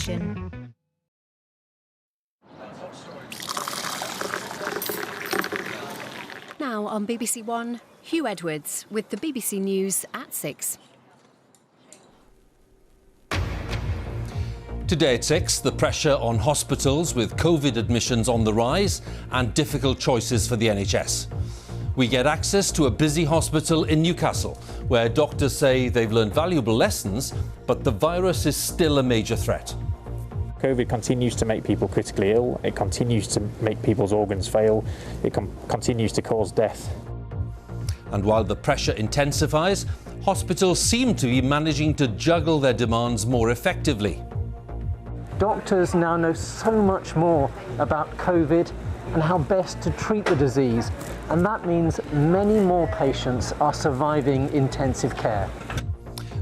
Nation. Now on BBC One, Hugh Edwards with the BBC News at 6. Today at 6, the pressure on hospitals with COVID admissions on the rise and difficult choices for the NHS. We get access to a busy hospital in Newcastle, where doctors say they've learned valuable lessons, but the virus is still a major threat. COVID continues to make people critically ill, it continues to make people's organs fail, it continues to cause death. And while the pressure intensifies, hospitals seem to be managing to juggle their demands more effectively. Doctors now know so much more about COVID and how best to treat the disease, and that means many more patients are surviving intensive care.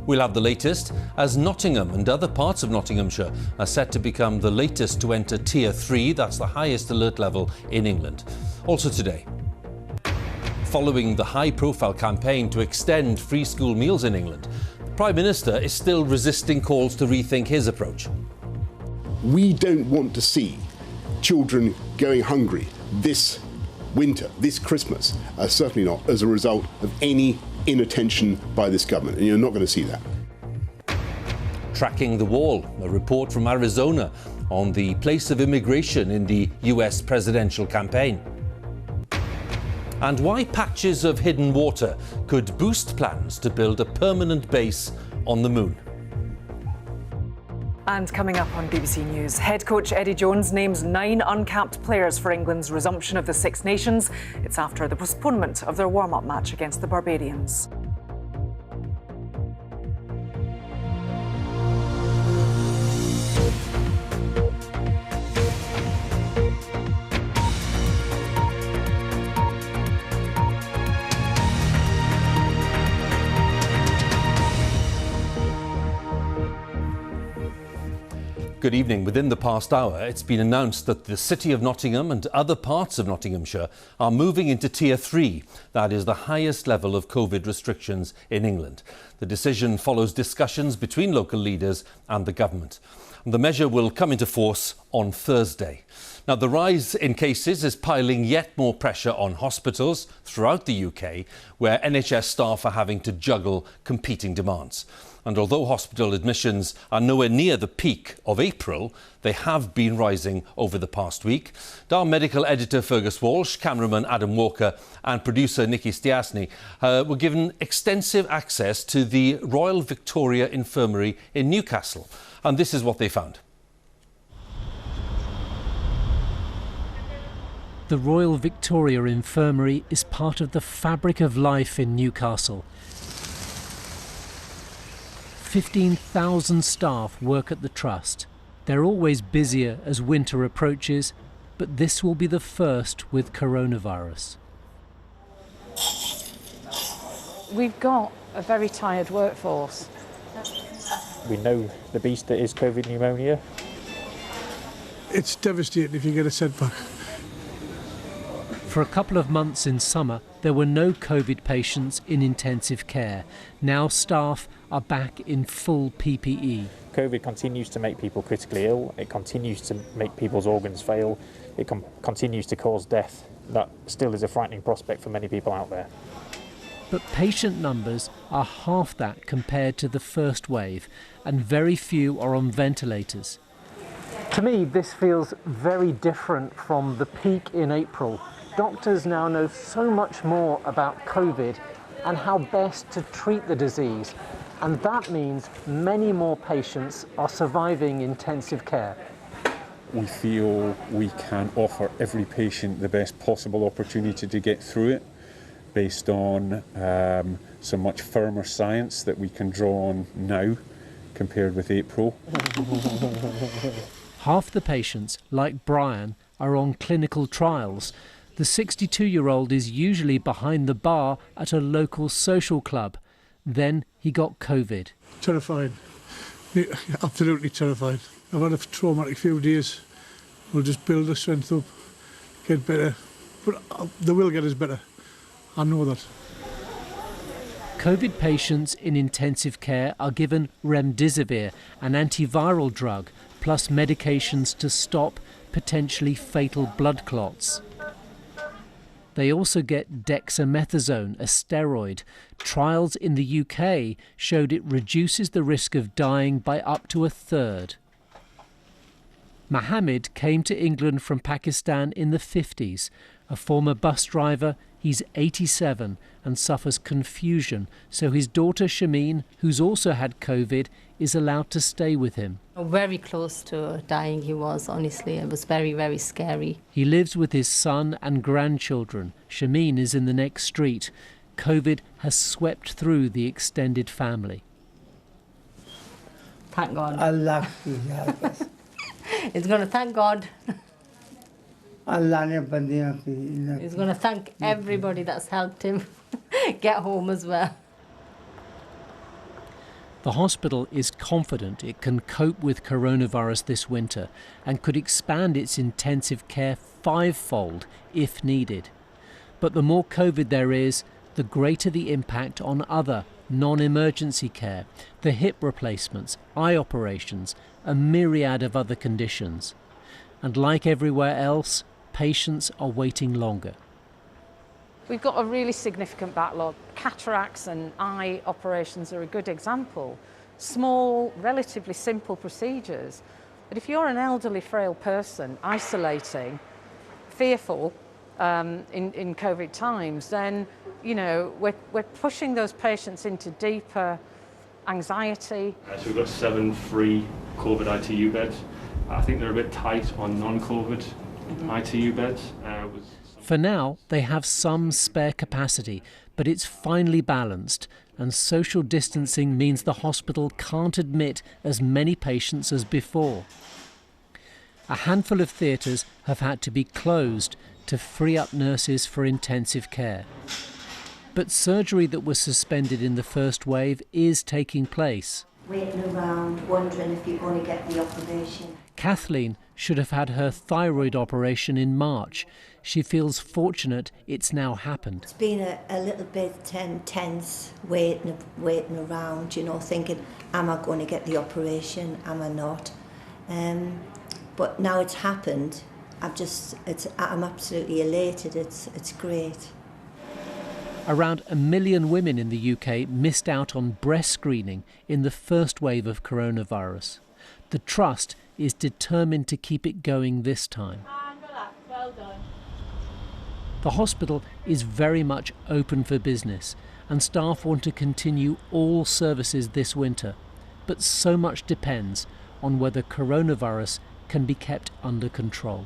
We'll have the latest as Nottingham and other parts of Nottinghamshire are set to become the latest to enter Tier 3, that's the highest alert level in England. Also today, following the high-profile campaign to extend free school meals in England, the Prime Minister is still resisting calls to rethink his approach. We don't want to see children going hungry this winter, this Christmas, certainly not as a result of any inattention by this government, and you're not going to see that. Tracking the wall, a report from Arizona on the place of immigration in the US presidential campaign. And why patches of hidden water could boost plans to build a permanent base on the moon. And coming up on BBC News, head coach Eddie Jones names 9 uncapped players for England's resumption of the Six Nations. It's after the postponement of their warm-up match against the Barbadians. Good evening. Within the past hour, it's been announced that the City of Nottingham and other parts of Nottinghamshire are moving into Tier 3. That is the highest level of COVID restrictions in England. The decision follows discussions between local leaders and the government. The measure will come into force on Thursday. Now, the rise in cases is piling yet more pressure on hospitals throughout the UK, where NHS staff are having to juggle competing demands. And although hospital admissions are nowhere near the peak of April, they have been rising over the past week. Our medical editor Fergus Walsh, cameraman Adam Walker and producer Nikki Stiasny were given extensive access to the Royal Victoria Infirmary in Newcastle. And this is what they found. The Royal Victoria Infirmary is part of the fabric of life in Newcastle. 15,000 staff work at the trust. They're always busier as winter approaches, but this will be the first with coronavirus. We've got a very tired workforce. We know the beast that is COVID pneumonia. It's devastating if you get a setback. For a couple of months in summer, there were no COVID patients in intensive care. Now staff are back in full PPE. COVID continues to make people critically ill, it continues to make people's organs fail, it continues to cause death. That still is a frightening prospect for many people out there. But patient numbers are half that compared to the first wave, and very few are on ventilators. To me, this feels very different from the peak in April. Doctors now know so much more about COVID and how best to treat the disease, and that means many more patients are surviving intensive care. We feel we can offer every patient the best possible opportunity to get through it based on some much firmer science that we can draw on now compared with April. Half the patients, like Brian, are on clinical trials. The 62-year-old is usually behind the bar at a local social club. Then he got COVID. Terrified. Absolutely terrified. I've had a traumatic few days. We'll just build the strength up, get better. But they will get us better. I know that. COVID patients in intensive care are given remdesivir, an antiviral drug, plus medications to stop potentially fatal blood clots. They also get dexamethasone, a steroid. Trials in the UK showed it reduces the risk of dying by up to a third. Mohammed came to England from Pakistan in the 50s. A former bus driver, he's 87 and suffers confusion, so his daughter Shameen, who's also had COVID, is allowed to stay with him. Very close to dying he was, honestly. It was very, very scary. He lives with his son and grandchildren. Shameen is in the next street. COVID has swept through the extended family. Thank God. Allah. He's going to thank God. Allah. He's going to thank everybody that's helped him get home as well. The hospital is confident it can cope with coronavirus this winter and could expand its intensive care fivefold if needed. But the more COVID there is, the greater the impact on other non-emergency care, the hip replacements, eye operations, a myriad of other conditions. And like everywhere else, patients are waiting longer. We've got a really significant backlog. Cataracts and eye operations are a good example. Small, relatively simple procedures. But if you're an elderly, frail person, isolating, fearful in COVID times, then, you know, we're pushing those patients into deeper anxiety. So we've got 7 free COVID ITU beds. I think they're a bit tight on non-COVID ITU beds. For now, they have some spare capacity, but it's finely balanced, and social distancing means the hospital can't admit as many patients as before. A handful of theatres have had to be closed to free up nurses for intensive care. But surgery that was suspended in the first wave is taking place. Waiting around, wondering if you're going to get the operation. Kathleen should have had her thyroid operation in March. She feels fortunate it's now happened. It's been a little bit tense, waiting around, you know, thinking, am I going to get the operation, am I not? But now it's happened, I'm absolutely elated, it's great. Around 1 million women in the UK missed out on breast screening in the first wave of coronavirus. The Trust is determined to keep it going this time. Well done. The hospital is very much open for business and staff want to continue all services this winter. But so much depends on whether coronavirus can be kept under control.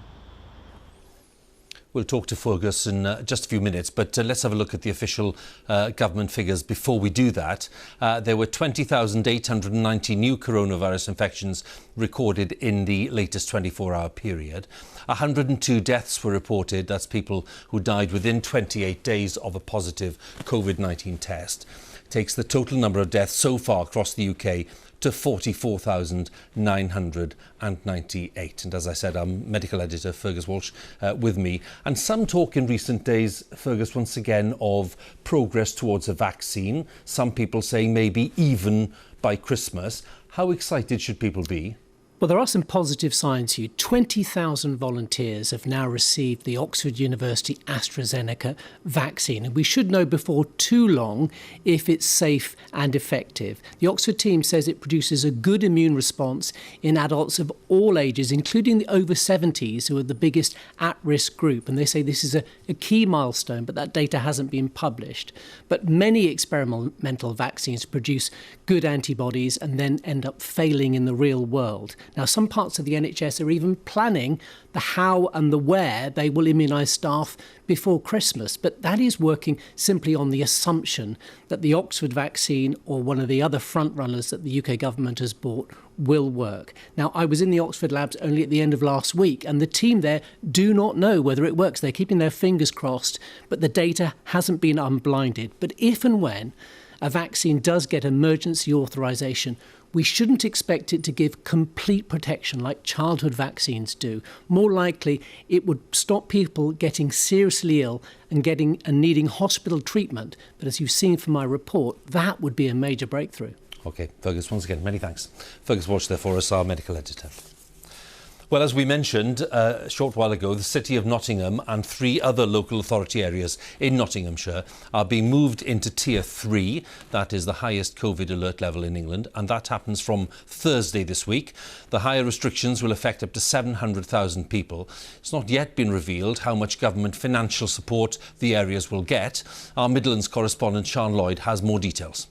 We'll talk to Fergus in just a few minutes, but let's have a look at the official government figures before we do that. There were 20,890 new coronavirus infections recorded in the latest 24-hour period. 102 deaths were reported. That's people who died within 28 days of a positive COVID-19 test. Takes the total number of deaths so far across the UK to 44,998. And as I said, I'm medical editor Fergus Walsh with me. And some talk in recent days, Fergus, once again, of progress towards a vaccine. Some people saying maybe even by Christmas. How excited should people be? Well, there are some positive signs here. 20,000 volunteers have now received the Oxford University AstraZeneca vaccine, and we should know before too long if it's safe and effective. The Oxford team says it produces a good immune response in adults of all ages, including the over 70s, who are the biggest at-risk group. And they say this is a key milestone, but that data hasn't been published. But many experimental vaccines produce good antibodies and then end up failing in the real world. Now, some parts of the NHS are even planning the how and the where they will immunise staff before Christmas. But that is working simply on the assumption that the Oxford vaccine or one of the other front runners that the UK government has bought will work. Now, I was in the Oxford labs only at the end of last week, and the team there do not know whether it works. They're keeping their fingers crossed, but the data hasn't been unblinded. But if and when a vaccine does get emergency authorisation, we shouldn't expect it to give complete protection like childhood vaccines do. More likely, it would stop people getting seriously ill and needing hospital treatment. But as you've seen from my report, that would be a major breakthrough. OK, Fergus, once again, many thanks. Fergus Walsh there for us, our medical editor. Well, as we mentioned a short while ago, the City of Nottingham and 3 other local authority areas in Nottinghamshire are being moved into Tier 3. That is the highest COVID alert level in England, and that happens from Thursday this week. The higher restrictions will affect up to 700,000 people. It's not yet been revealed how much government financial support the areas will get. Our Midlands correspondent Sian Lloyd has more details.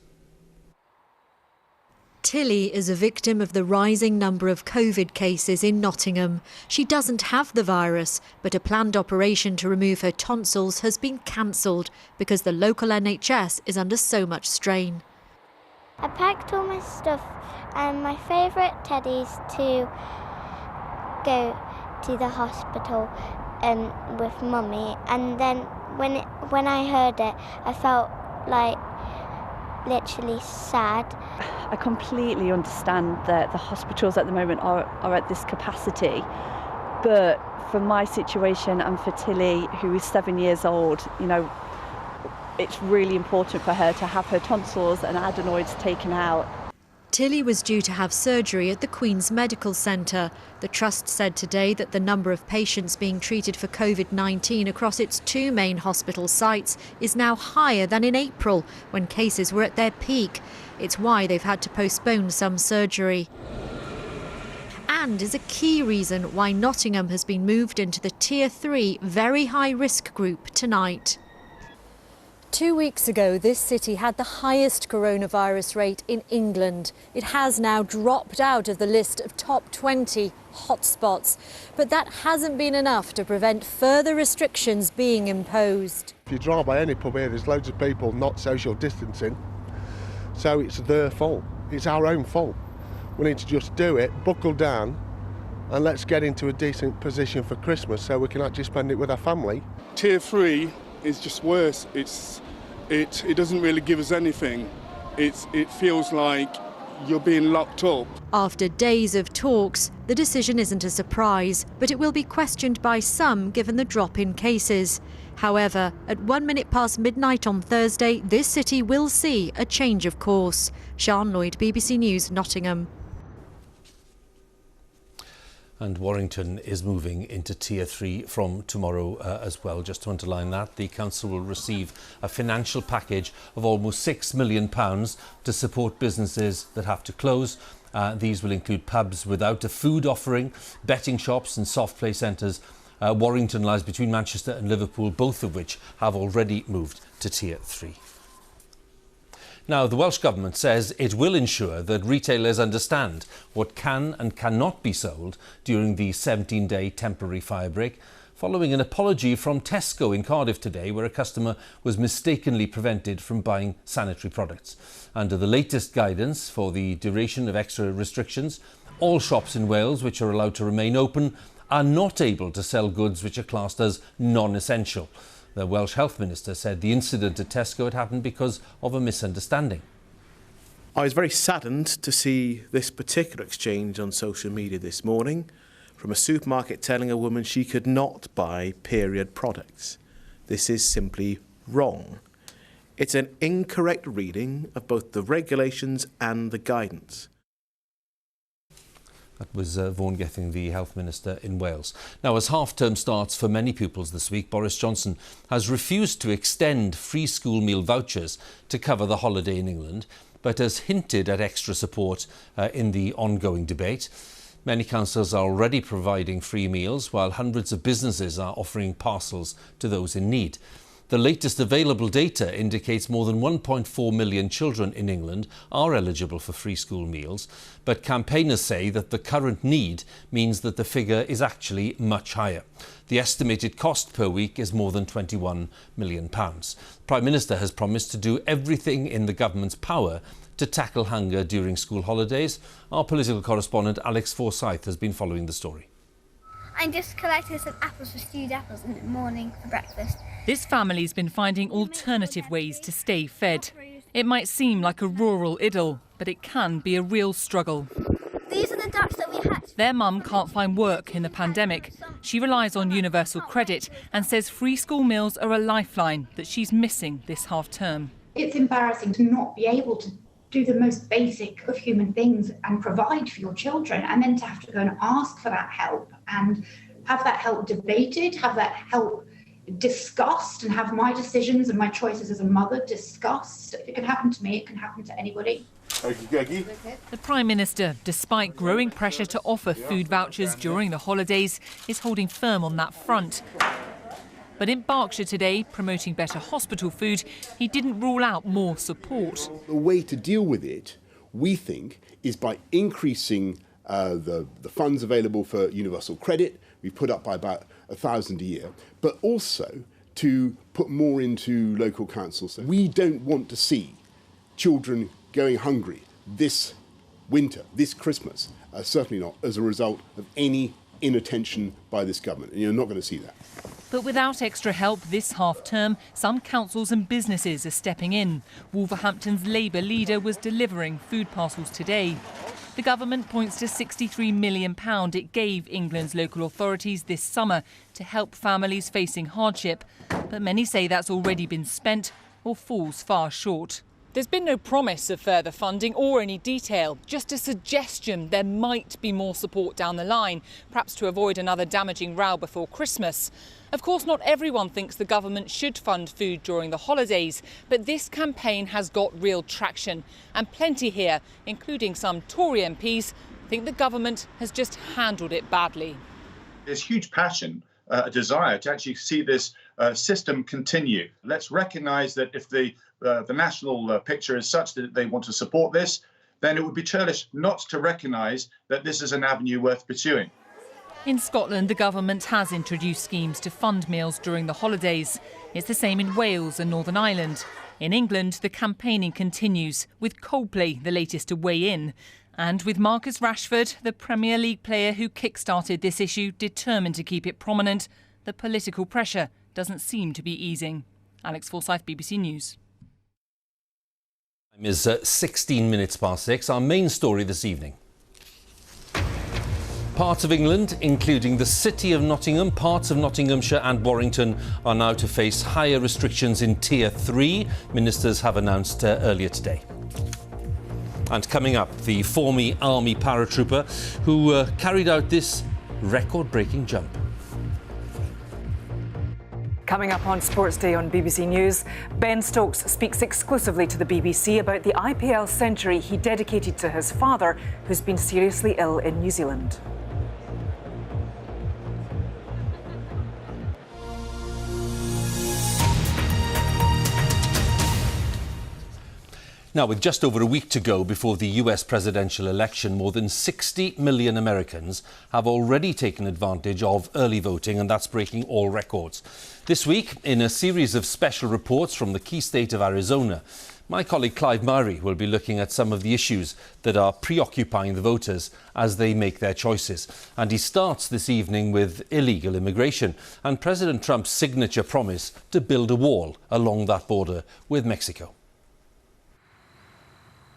Tilly is a victim of the rising number of COVID cases in Nottingham. She doesn't have the virus, but a planned operation to remove her tonsils has been cancelled because the local NHS is under so much strain. I packed all my stuff and my favourite teddies to go to the hospital with Mummy, and then when I heard it, I felt like literally sad. I completely understand that the hospitals at the moment are at this capacity, but for my situation and for Tilly, who is 7 years old, you know, it's really important for her to have her tonsils and adenoids taken out. Tilly was due to have surgery at the Queen's Medical Centre. The Trust said today that the number of patients being treated for COVID-19 across its 2 main hospital sites is now higher than in April, when cases were at their peak. It's why they've had to postpone some surgery. And is a key reason why Nottingham has been moved into the Tier 3 very high risk group tonight. 2 weeks ago, this city had the highest coronavirus rate in England. It has now dropped out of the list of top 20 hotspots. But that hasn't been enough to prevent further restrictions being imposed. If you drive by any pub here, there's loads of people not social distancing. So it's their fault. It's our own fault. We need to just do it, buckle down, and let's get into a decent position for Christmas so we can actually spend it with our family. Tier 3 is just worse. It doesn't really give us anything. It feels like you're being locked up. After days of talks, the decision isn't a surprise, but it will be questioned by some given the drop in cases. However, at 1 minute past midnight on Thursday, this city will see a change of course. Sian Lloyd, BBC News, Nottingham. And Warrington is moving into Tier 3 from tomorrow as well. Just to underline that, the council will receive a financial package of almost £6 million to support businesses that have to close. These will include pubs without a food offering, betting shops and soft play centres. Warrington lies between Manchester and Liverpool, both of which have already moved to Tier 3. Now, the Welsh Government says it will ensure that retailers understand what can and cannot be sold during the 17-day temporary fire break, following an apology from Tesco in Cardiff today, where a customer was mistakenly prevented from buying sanitary products. Under the latest guidance for the duration of extra restrictions, all shops in Wales which are allowed to remain open are not able to sell goods which are classed as non-essential. The Welsh Health Minister said the incident at Tesco had happened because of a misunderstanding. I was very saddened to see this particular exchange on social media this morning from a supermarket telling a woman she could not buy period products. This is simply wrong. It's an incorrect reading of both the regulations and the guidance. That was Vaughan Gething, the Health Minister in Wales. Now, as half-term starts for many pupils this week, Boris Johnson has refused to extend free school meal vouchers to cover the holiday in England, but has hinted at extra support in the ongoing debate. Many councils are already providing free meals, while hundreds of businesses are offering parcels to those in need. The latest available data indicates more than 1.4 million children in England are eligible for free school meals, but campaigners say that the current need means that the figure is actually much higher. The estimated cost per week is more than £21 million. The Prime Minister has promised to do everything in the government's power to tackle hunger during school holidays. Our political correspondent Alex Forsyth has been following the story. I'm just collecting some apples for stewed apples in the morning for breakfast. This family's been finding alternative ways to stay fed. It might seem like a rural idyll, but it can be a real struggle. These are the ducks that we hatched. Their mum can't find work in the pandemic. She relies on universal credit and says free school meals are a lifeline that she's missing this half term. It's embarrassing to not be able to do the most basic of human things and provide for your children, and then to have to go and ask for that help and have that help debated, have that help discussed, and have my decisions and my choices as a mother discussed. If it can happen to me, it can happen to anybody. The Prime Minister, despite growing pressure to offer food vouchers during the holidays, is holding firm on that front. But in Berkshire today, promoting better hospital food, he didn't rule out more support. The way to deal with it, we think, is by increasing the funds available for universal credit. We put up by about £1,000 a year, but also to put more into local councils. We don't want to see children going hungry this winter, this Christmas, certainly not as a result of any inattention by this government. And you're not going to see that. But without extra help this half-term, some councils and businesses are stepping in. Wolverhampton's Labour leader was delivering food parcels today. The government points to £63 million it gave England's local authorities this summer to help families facing hardship. But many say that's already been spent or falls far short. There's been no promise of further funding or any detail, just a suggestion there might be more support down the line, perhaps to avoid another damaging row before Christmas. Of course, not everyone thinks the government should fund food during the holidays, but this campaign has got real traction. And plenty here, including some Tory MPs, think the government has just handled it badly. There's huge passion, a desire to actually see this system continue. Let's recognise that if the national picture is such that they want to support this, then it would be churlish not to recognise that this is an avenue worth pursuing. In Scotland, the government has introduced schemes to fund meals during the holidays. It's the same in Wales and Northern Ireland. In England, the campaigning continues, with Coldplay the latest to weigh in. And with Marcus Rashford, the Premier League player who kick-started this issue, determined to keep it prominent, the political pressure doesn't seem to be easing. Alex Forsyth, BBC News. Time is 16 minutes past 6. Our main story this evening. Parts of England, including the city of Nottingham, parts of Nottinghamshire and Warrington, are now to face higher restrictions in Tier 3, ministers have announced earlier today. And coming up, the former Army paratrooper who carried out this record-breaking jump. Coming up on Sports Day on BBC News, Ben Stokes speaks exclusively to the BBC about the IPL century he dedicated to his father, who's been seriously ill in New Zealand. Now, with just over a week to go before the US presidential election, more than 60 million Americans have already taken advantage of early voting, and that's breaking all records. This week, in a series of special reports from the key state of Arizona, my colleague Clive Myrie will be looking at some of the issues that are preoccupying the voters as they make their choices. And he starts this evening with illegal immigration and President Trump's signature promise to build a wall along that border with Mexico.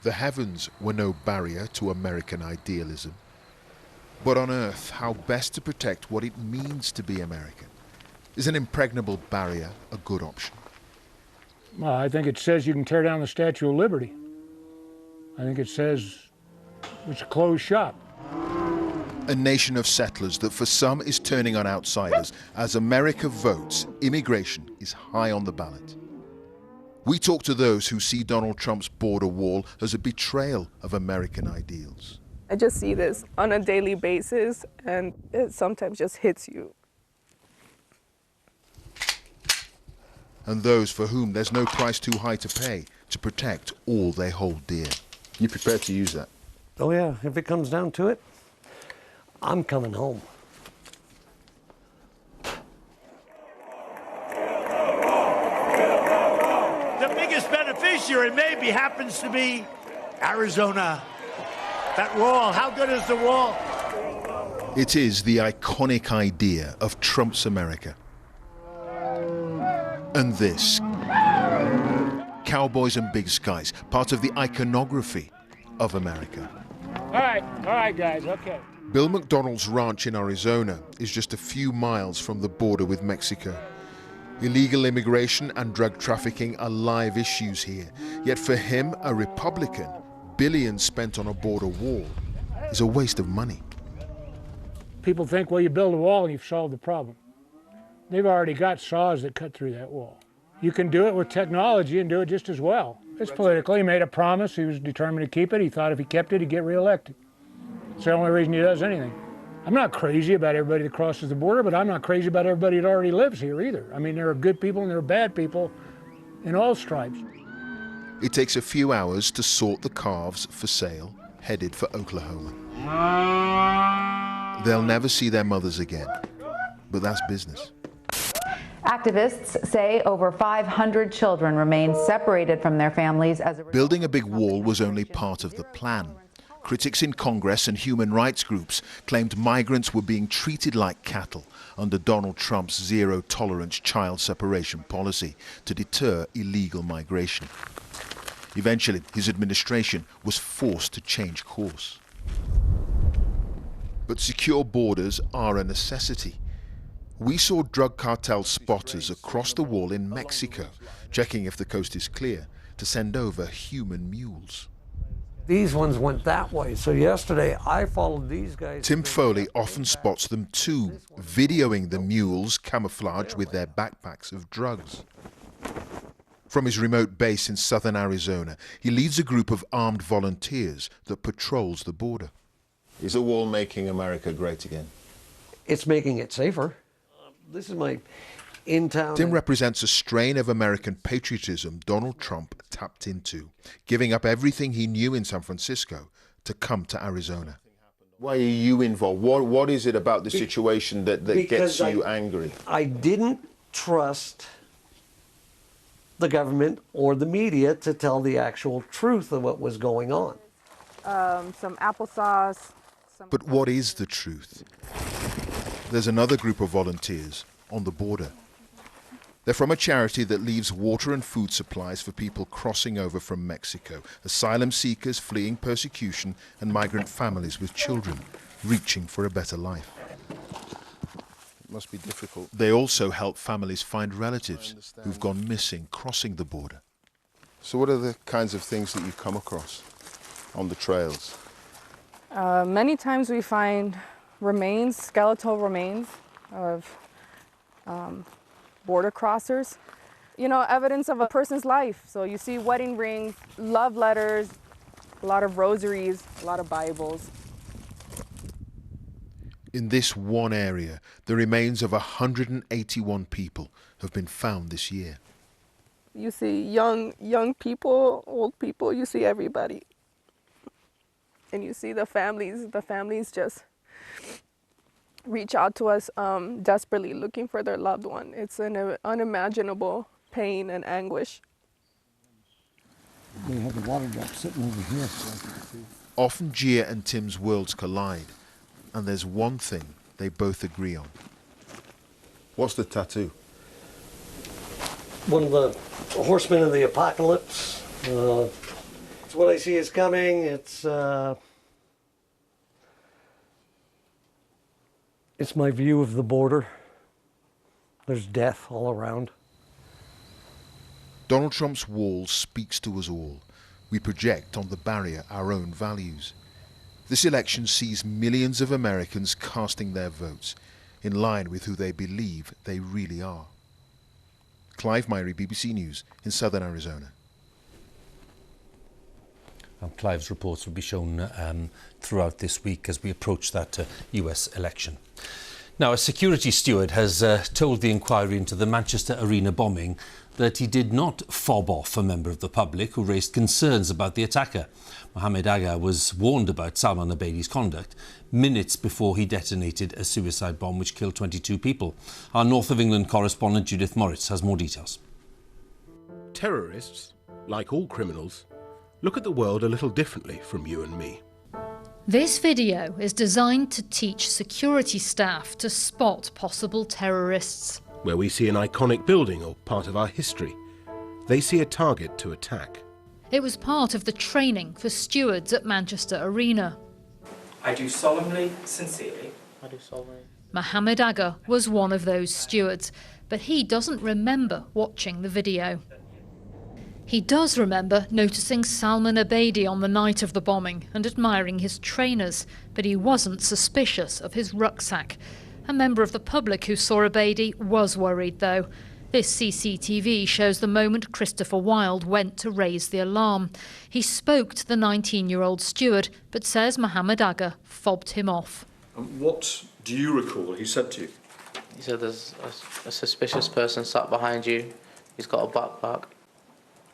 The heavens were no barrier to American idealism. But on Earth, how best to protect what it means to be American? Is an impregnable barrier a good option? Well, I think it says you can tear down the Statue of Liberty. I think it says it's a closed shop. A nation of settlers that for some is turning on outsiders. As America votes, immigration is high on the ballot. We talk to those who see Donald Trump's border wall as a betrayal of American ideals. I just see this on a daily basis, and it sometimes just hits you. And those for whom there's no price too high to pay to protect all they hold dear. You prepared to use that? Oh yeah, if it comes down to it, I'm coming home. Beneficiary maybe happens to be Arizona. That wall, how good is the wall? It is the iconic idea of Trump's America. And this, cowboys and big skies, part of the iconography of America. All right, guys, okay. Bill McDonald's ranch in Arizona is just a few miles from the border with Mexico. Illegal immigration and drug trafficking are live issues here. Yet for him, a Republican, billions spent on a border wall is a waste of money. People think, well, you build a wall and you've solved the problem. They've already got saws that cut through that wall. You can do it with technology and do it just as well. It's political. He made a promise. He was determined to keep it. He thought if he kept it, he'd get reelected. It's the only reason he does anything. I'm not crazy about everybody that crosses the border, but I'm not crazy about everybody that already lives here either. I mean, there are good people and there are bad people in all stripes. It takes a few hours to sort the calves for sale, headed for Oklahoma. They'll never see their mothers again, but that's business. Activists say over 500 children remain separated from their families as a result. Building a big wall was only part of the plan. Critics in Congress and human rights groups claimed migrants were being treated like cattle under Donald Trump's zero-tolerance child separation policy to deter illegal migration. Eventually, his administration was forced to change course. But secure borders are a necessity. We saw drug cartel spotters across the wall in Mexico, checking if the coast is clear, to send over human mules. These ones went that way, so yesterday I followed these guys. Tim Foley often spots them too, videoing the mules camouflaged with their backpacks of drugs. From his remote base in southern Arizona, he leads a group of armed volunteers that patrols the border. Is a wall making America great again? It's making it safer. This is my in-town. Tim represents a strain of American patriotism Donald Trump tapped into, giving up everything he knew in San Francisco to come to Arizona. Why are you involved? What is it about the situation that gets you angry? I didn't trust the government or the media to tell the actual truth of what was going on. Some applesauce. But what is the truth? There's another group of volunteers on the border. They're from a charity that leaves water and food supplies for people crossing over from Mexico, asylum seekers fleeing persecution, and migrant families with children reaching for a better life. It must be difficult. They also help families find relatives who've gone missing crossing the border. So what are the kinds of things that you come across on the trails? Many times we find remains, skeletal remains of border crossers. You know, evidence of a person's life. So you see wedding rings, love letters, a lot of rosaries, a lot of Bibles. In this one area, the remains of 181 people have been found this year. You see young people, old people, you see everybody. And you see the families just reach out to us desperately looking for their loved one. It's an unimaginable pain and anguish. We have the water drop sitting over here. Often Gia and Tim's worlds collide, and there's one thing they both agree on. What's the tattoo? One of the horsemen of the apocalypse. It's what I see is coming. It's my view of the border. There's death all around. Donald Trump's wall speaks to us all. We project on the barrier our own values. This election sees millions of Americans casting their votes in line with who they believe they really are. Clive Myrie, BBC News in southern Arizona. And Clive's reports will be shown throughout this week as we approach that US election. Now, a security steward has told the inquiry into the Manchester Arena bombing that he did not fob off a member of the public who raised concerns about the attacker. Mohammed Agha was warned about Salman Abedi's conduct minutes before he detonated a suicide bomb which killed 22 people. Our North of England correspondent Judith Moritz has more details. Terrorists, like all criminals, look at the world a little differently from you and me. This video is designed to teach security staff to spot possible terrorists. Where we see an iconic building or part of our history, they see a target to attack. It was part of the training for stewards at Manchester Arena. I do solemnly, sincerely. Mohammed Agha was one of those stewards, but he doesn't remember watching the video. He does remember noticing Salman Abedi on the night of the bombing and admiring his trainers, but he wasn't suspicious of his rucksack. A member of the public who saw Abedi was worried, though. This CCTV shows the moment Christopher Wilde went to raise the alarm. He spoke to the 19-year-old steward, but says Mohammed Agha fobbed him off. What do you recall he said to you? He said there's a suspicious person sat behind you. He's got a backpack.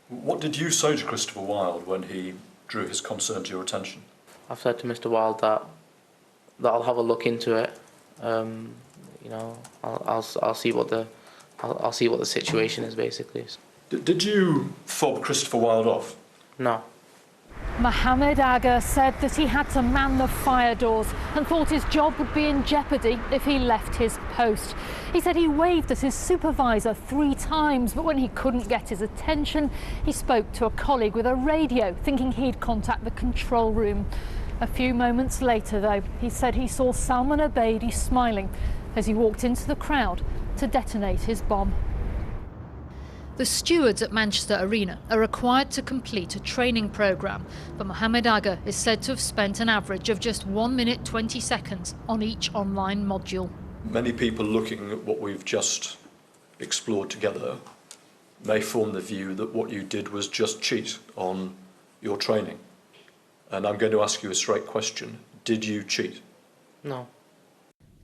What did you say to Christopher Wilde when he drew his concern to your attention? I've said to Mr. Wilde that I'll have a look into it. You know, I'll see what the situation is, basically. Did you fob Christopher Wilde off? No. Mohammed Agha said that he had to man the fire doors and thought his job would be in jeopardy if he left his post. He said he waved at his supervisor 3 times, but when he couldn't get his attention, he spoke to a colleague with a radio, thinking he'd contact the control room. A few moments later, though, he said he saw Salman Abedi smiling as he walked into the crowd to detonate his bomb. The stewards at Manchester Arena are required to complete a training programme, but Mohammed Agha is said to have spent an average of just 1 minute 20 seconds on each online module. Many people looking at what we've just explored together may form the view that what you did was just cheat on your training. And I'm going to ask you a straight question. Did you cheat? No.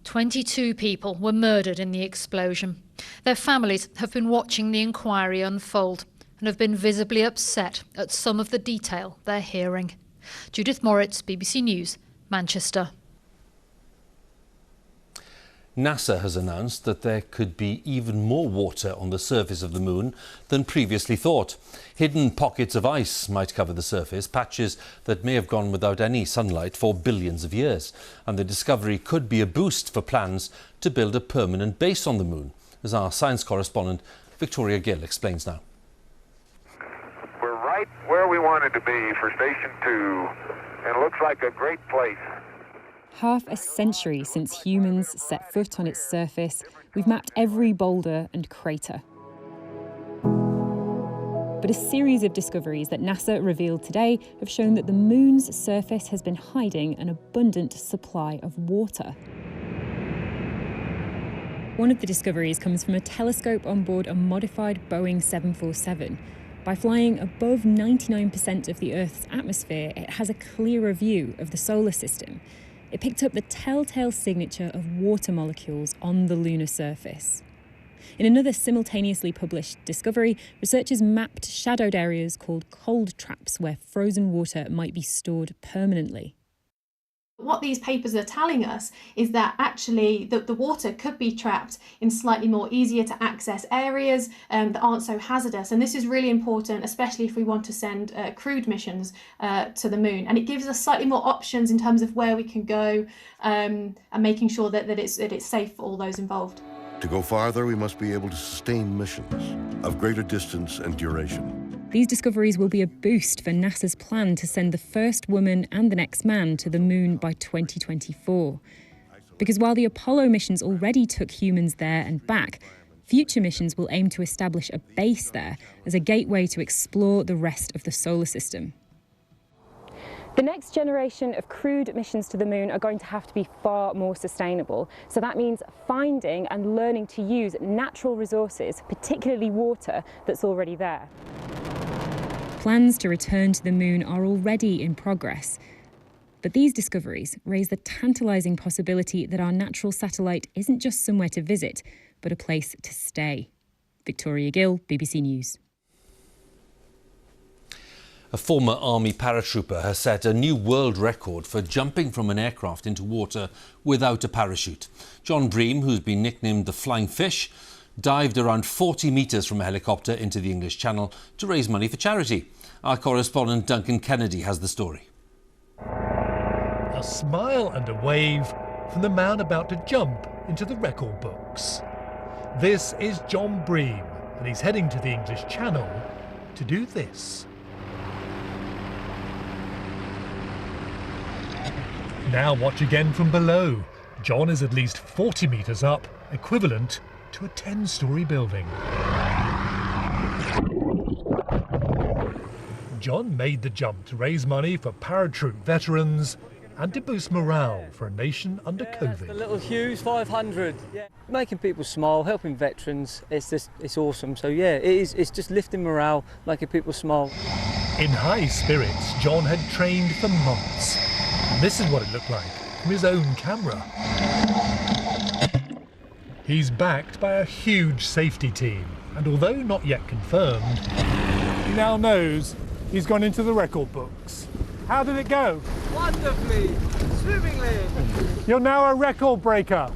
22 people were murdered in the explosion. Their families have been watching the inquiry unfold and have been visibly upset at some of the detail they're hearing. Judith Moritz, BBC News, Manchester. NASA has announced that there could be even more water on the surface of the moon than previously thought. Hidden pockets of ice might cover the surface, patches that may have gone without any sunlight for billions of years. And the discovery could be a boost for plans to build a permanent base on the moon, as our science correspondent Victoria Gill explains now. We're right where we wanted to be for Station 2, and it looks like a great place. Half a century since humans set foot on its surface, we've mapped every boulder and crater. But a series of discoveries that NASA revealed today have shown that the moon's surface has been hiding an abundant supply of water. One of the discoveries comes from a telescope on board a modified Boeing 747. By flying above 99% of the Earth's atmosphere, it has a clearer view of the solar system. It picked up the telltale signature of water molecules on the lunar surface. In another simultaneously published discovery, researchers mapped shadowed areas called cold traps where frozen water might be stored permanently. What these papers are telling us is that actually the water could be trapped in slightly more easier to access areas that aren't so hazardous. And this is really important, especially if we want to send crewed missions to the moon. And it gives us slightly more options in terms of where we can go and making sure that it's safe for all those involved. To go farther, we must be able to sustain missions of greater distance and duration. These discoveries will be a boost for NASA's plan to send the first woman and the next man to the moon by 2024. Because while the Apollo missions already took humans there and back, future missions will aim to establish a base there as a gateway to explore the rest of the solar system. The next generation of crewed missions to the moon are going to have to be far more sustainable. So that means finding and learning to use natural resources, particularly water, that's already there. Plans to return to the moon are already in progress. But these discoveries raise the tantalising possibility that our natural satellite isn't just somewhere to visit, but a place to stay. Victoria Gill, BBC News. A former army paratrooper has set a new world record for jumping from an aircraft into water without a parachute. John Bream, who's been nicknamed the Flying Fish, dived around 40 metres from a helicopter into the English Channel to raise money for charity. Our correspondent Duncan Kennedy has the story. A smile and a wave from the man about to jump into the record books. This is John Bream, and he's heading to the English Channel to do this. Now watch again from below. John is at least 40 metres up, equivalent to a 10-storey building. John made the jump to raise money for paratroop veterans and to boost morale for a nation under COVID. The little Hughes 500. Yeah. Making people smile, helping veterans, it's awesome. So yeah, it's just lifting morale, making people smile. In high spirits, John had trained for months. And this is what it looked like from his own camera. He's backed by a huge safety team, and although not yet confirmed, he now knows he's gone into the record books. How did it go? Wonderfully, swimmingly. You're now a record breaker.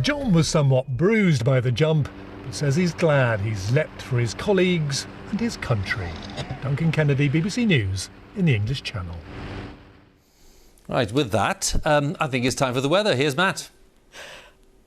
John was somewhat bruised by the jump, but says he's glad he's leapt for his colleagues and his country. Duncan Kennedy, BBC News in the English Channel. Right, with that, I think it's time for the weather. Here's Matt.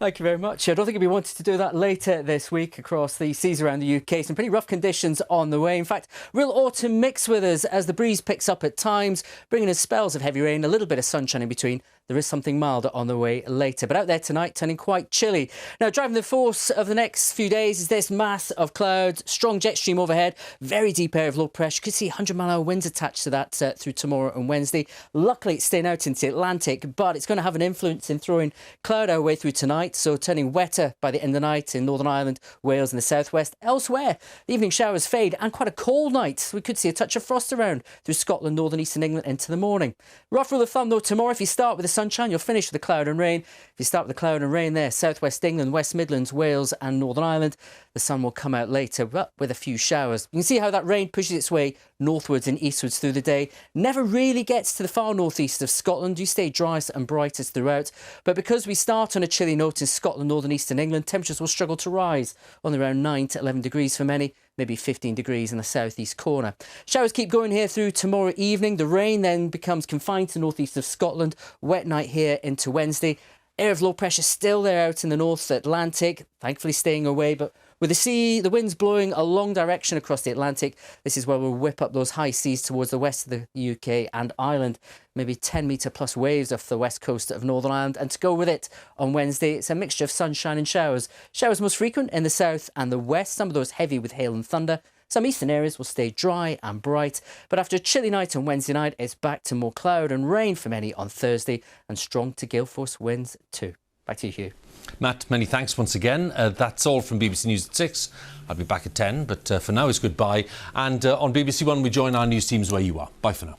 Thank you very much. I don't think we'll be wanting to do that later this week across the seas around the UK. Some pretty rough conditions on the way. In fact, real autumn mix with us as the breeze picks up at times, bringing us spells of heavy rain, a little bit of sunshine in between. There is something milder on the way later, but out there tonight turning quite chilly. Now, driving the force of the next few days is this mass of clouds, strong jet stream overhead, very deep area of low pressure. You could see 100-mile-an-hour winds attached to that through tomorrow and Wednesday. Luckily, it's staying out into the Atlantic, but it's going to have an influence in throwing cloud our way through tonight, so turning wetter by the end of the night in Northern Ireland, Wales and the southwest. Elsewhere, the evening showers fade and quite a cold night. We could see a touch of frost around through Scotland, northern eastern England into the morning. Rough rule of thumb, though, tomorrow, if you start with the sunshine, you'll finish with the cloud and rain. If you start with the cloud and rain there, southwest England, West Midlands, Wales and Northern Ireland, the sun will come out later, but with a few showers. You can see how that rain pushes its way northwards and eastwards through the day. Never really gets to the far northeast of Scotland. You stay driest and brightest throughout. But because we start on a chilly note in Scotland, northern eastern England, temperatures will struggle to rise, only around 9 to 11 degrees for many. Maybe 15 degrees in the southeast corner. Showers keep going here through tomorrow evening. The rain then becomes confined to northeast of Scotland. Wet night here into Wednesday. Area of low pressure still there out in the North Atlantic, thankfully staying away, but with the winds blowing a long direction across the Atlantic, this is where we'll whip up those high seas towards the west of the UK and Ireland. Maybe 10-metre plus waves off the west coast of Northern Ireland. And to go with it on Wednesday, it's a mixture of sunshine and showers. Showers most frequent in the south and the west, some of those heavy with hail and thunder. Some eastern areas will stay dry and bright, but after a chilly night on Wednesday night, it's back to more cloud and rain for many on Thursday, and strong to gale force winds too. Back to you, Hugh. Matt, many thanks once again. That's all from BBC News at 6. I'll be back at 10, but for now it's goodbye. And on BBC One, we join our news teams where you are. Bye for now.